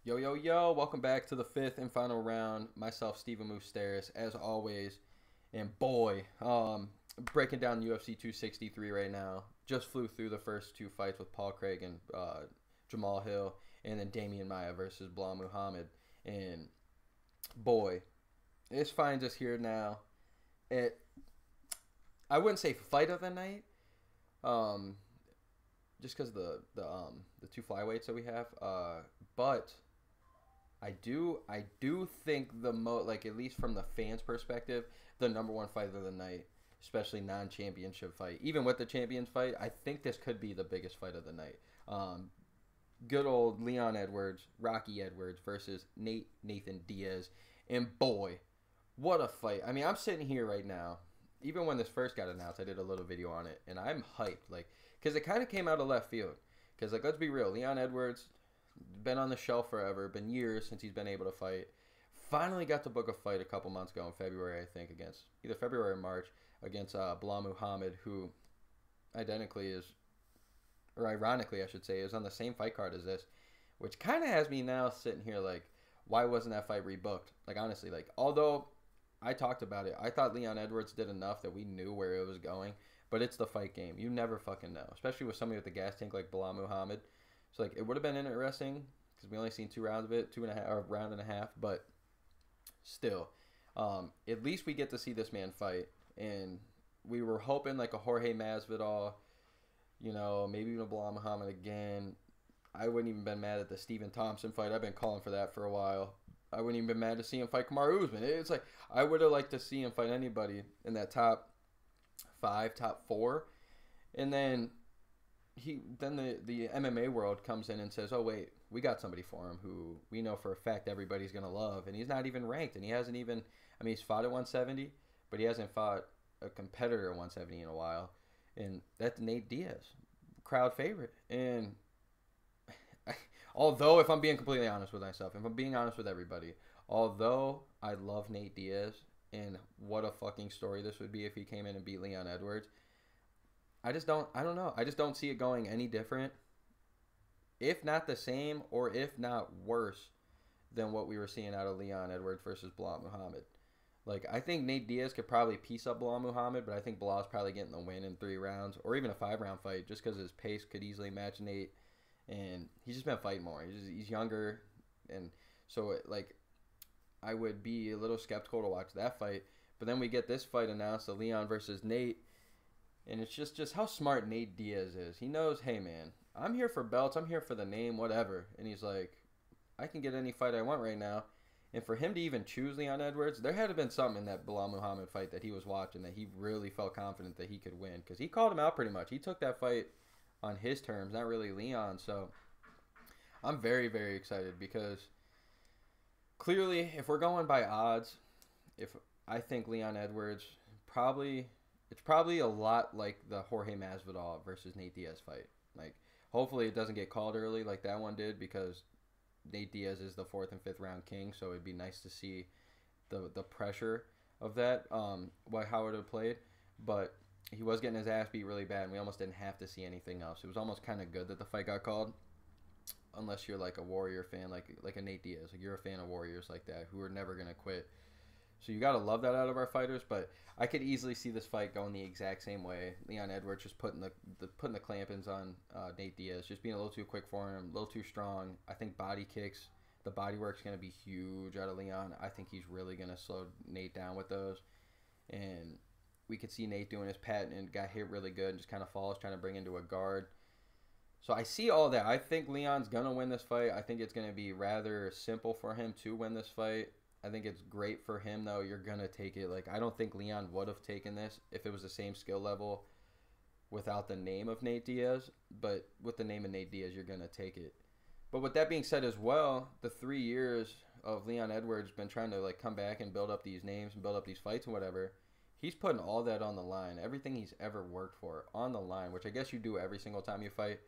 Yo, yo, yo, welcome back to the fifth and final round. Myself, Steven Moustaris, as always. And boy, breaking down UFC 263 right now. Just flew through the first two fights with Paul Craig and Jamal Hill, and then Damian Maia versus Bilal Muhammad. And boy, this finds us here now at, I wouldn't say fight of the night, um, just because the two flyweights that we have, but I do think like at least from the fans' perspective, the number one fight of the night, especially non-championship fight. Even with the champions fight, I think this could be the biggest fight of the night. Good old Leon Edwards, Rocky Edwards versus Nathan Diaz, and boy, what a fight! I mean, I'm sitting here right now. Even when this first got announced, I did a little video on it, and I'm hyped, like, because it kind of came out of left field. Because, like, let's be real, Leon Edwards been on the shelf forever, been years since he's been able to fight. Finally got to book a fight a couple months ago in February, I think, against either February or March, against Bilal Muhammad, who identically is, or ironically, I should say, is on the same fight card as this, which kind of has me now sitting here like, why wasn't that fight rebooked? Like, honestly, like, although I talked about it, I thought Leon Edwards did enough that we knew where it was going, but it's the fight game. You never fucking know, especially with somebody with the gas tank like Bilal Muhammad. So, like, it would have been interesting because we only seen two rounds of it, two and a half, or a round and a half, but still, at least we get to see this man fight. And we were hoping like a Jorge Masvidal, maybe even a Bilal Muhammad again. I wouldn't even been mad at the Stephen Thompson fight. I've been calling for that for a while. I wouldn't even been mad to see him fight Kamaru Usman. It's like I would have liked to see him fight anybody in that top five, top four, and then the MMA world comes in and says, "Oh wait, we got somebody for him who we know for a fact everybody's gonna love, and he's not even ranked, and he hasn't even. I mean, he's fought at 170, but he hasn't fought a competitor at 170 in a while, and that's Nate Diaz, crowd favorite. And although, if I'm being completely honest with myself, if I'm being honest with everybody, although I love Nate Diaz and what a fucking story this would be if he came in and beat Leon Edwards, I don't know. I just don't see it going any different, if not the same, or if not worse than what we were seeing out of Leon Edwards versus Bilal Muhammad. Like, I think Nate Diaz could probably piece up Bilal Muhammad, but I think Bilal's probably getting the win in 3 rounds, or even a 5-round fight, just because his pace could easily match Nate, and he's just been fighting more. He's younger, and so, like, I would be a little skeptical to watch that fight. But then we get this fight announced, the Leon versus Nate, and it's just how smart Nate Diaz is. He knows, hey, man, I'm here for belts. I'm here for the name, whatever. And he's like, I can get any fight I want right now. And for him to even choose Leon Edwards, there had to have been something in that Bilal Muhammad fight that he was watching that he really felt confident that he could win. Because he called him out pretty much. He took that fight on his terms, not really Leon. So I'm very, very excited because clearly, if we're going by odds, if I think Leon Edwards it's probably a lot like the Jorge Masvidal versus Nate Diaz fight. Like, hopefully it doesn't get called early like that one did, because Nate Diaz is the 4th and 5th round king, so it'd be nice to see the pressure of that, how it would have played. But he was getting his ass beat really bad, and we almost didn't have to see anything else. It was almost kind of good that the fight got called, unless you're like a Warrior fan, like a Nate Diaz. Like, you're a fan of Warriors like that, who are never going to quit. So you got to love that out of our fighters, but I could easily see this fight going the exact same way. Leon Edwards just putting the clamp-ins on Nate Diaz, just being a little too quick for him, a little too strong. I think body kicks, the body work's going to be huge out of Leon. I think he's really going to slow Nate down with those. And we could see Nate doing his patent and got hit really good and just kind of falls, trying to bring into a guard. So I see all that. I think Leon's going to win this fight. I think it's going to be rather simple for him to win this fight. I think it's great for him, though. You're going to take it. Like, I don't think Leon would have taken this if it was the same skill level without the name of Nate Diaz. But with the name of Nate Diaz, you're going to take it. But with that being said as well, the 3 years of Leon Edwards been trying to, like, come back and build up these names and build up these fights and whatever, he's putting all that on the line. Everything he's ever worked for on the line, which I guess you do every single time you fight.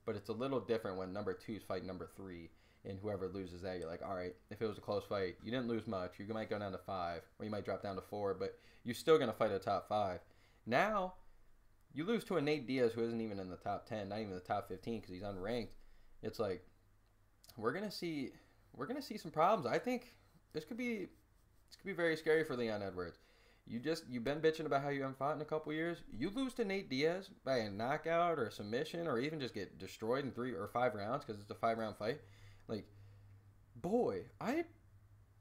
But it's a little different when number 2 is fighting number 3. And whoever loses that, you're like, all right, if it was a close fight, you didn't lose much. You might go down to 5, or you might drop down to 4, but you're still going to fight a top 5. Now, you lose to a Nate Diaz who isn't even in the top 10, not even the top 15 because he's unranked. It's like, we're going to see we're gonna see some problems. I think this could be very scary for Leon Edwards. You've been bitching about how you haven't fought in a couple years. You lose to Nate Diaz by a knockout or a submission, or even just get destroyed in 3 or 5 rounds because it's a 5-round fight. Like, boy,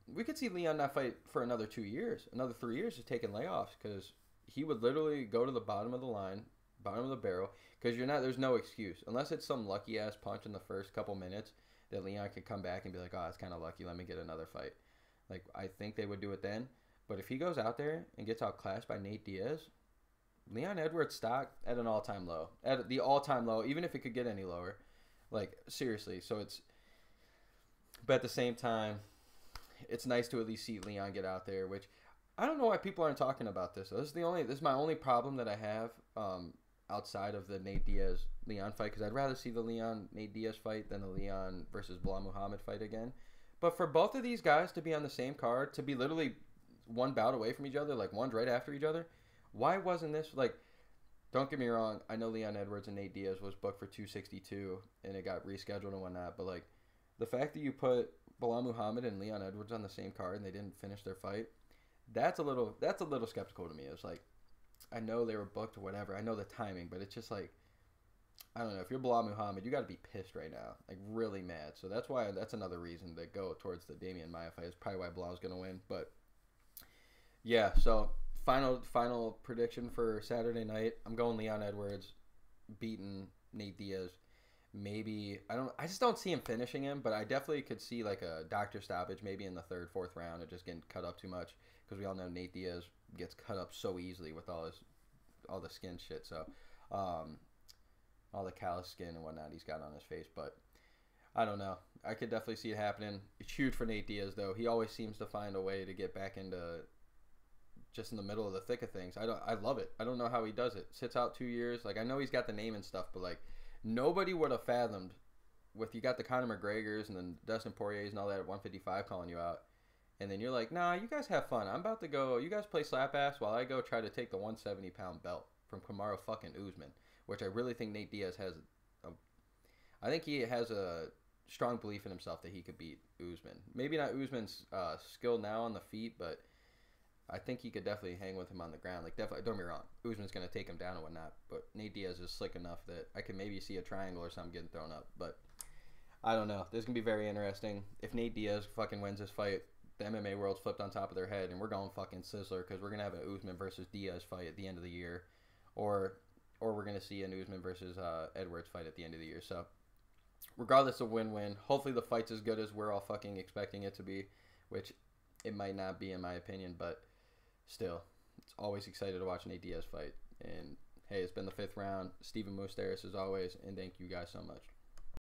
we could see Leon not fight for another 2 years, another 3 years, just taking layoffs, because he would literally go to the bottom of the line, bottom of the barrel, because there's no excuse unless it's some lucky ass punch in the first couple minutes that Leon could come back and be like, oh, it's kind of lucky, let me get another fight. Like, I think they would do it then. But if he goes out there and gets outclassed by Nate Diaz, Leon Edwards' stock at an all-time low. At the all-time low, even if it could get any lower. Like, seriously. But at the same time, it's nice to at least see Leon get out there, which I don't know why people aren't talking about this. This is my only problem that I have outside of the Nate Diaz-Leon fight, because I'd rather see the Leon-Nate Diaz fight than the Leon versus Bilal Muhammad fight again. But for both of these guys to be on the same card, to be literally one bout away from each other, like one's right after each other, why wasn't this, like, don't get me wrong, I know Leon Edwards and Nate Diaz was booked for 262 and it got rescheduled and whatnot, but like the fact that you put Bilal Muhammad and Leon Edwards on the same card and they didn't finish their fight, that's a little skeptical to me. It's like, I know they were booked or whatever, I know the timing, but it's just like, I don't know, if you're Bilal Muhammad, you got to be pissed right now, like really mad. So that's another reason to go towards the Damian Maia fight. It's probably why Bilal's going to win. But yeah, so final prediction for Saturday night. I'm going Leon Edwards beating Nate Diaz. Maybe I just don't see him finishing him, but I definitely could see like a doctor stoppage maybe in the 3rd, 4th round and just getting cut up too much, because we all know Nate Diaz gets cut up so easily with all the skin shit. So all the callous skin and whatnot he's got on his face. But I don't know. I could definitely see it happening. It's huge for Nate Diaz, though. He always seems to find a way to get back into just in the middle of the thick of things. I love it. I don't know how he does it. Sits out 2 years. Like, I know he's got the name and stuff, but like nobody would have fathomed you got the Conor McGregors and then Dustin Poiriers and all that at 155 calling you out. And then you're like, nah, you guys have fun. I'm about to go. You guys play slap ass while I go try to take the 170-pound belt from Kamaru fucking Usman, which I really think Nate Diaz has. I think he has a strong belief in himself that he could beat Usman. Maybe not Usman's skill now on the feet, but I think he could definitely hang with him on the ground. Like, definitely, don't be wrong, Usman's going to take him down and whatnot, but Nate Diaz is slick enough that I can maybe see a triangle or something getting thrown up. But I don't know. This is going to be very interesting. If Nate Diaz fucking wins this fight, the MMA world's flipped on top of their head, and we're going fucking sizzler, because we're going to have an Usman versus Diaz fight at the end of the year, or we're going to see an Usman versus Edwards fight at the end of the year. So regardless of win-win, hopefully the fight's as good as we're all fucking expecting it to be, which it might not be in my opinion, but still, it's always excited to watch Nate Diaz fight. And hey, it's been the 5th round. Stephen Moustaris as always, and thank you guys so much.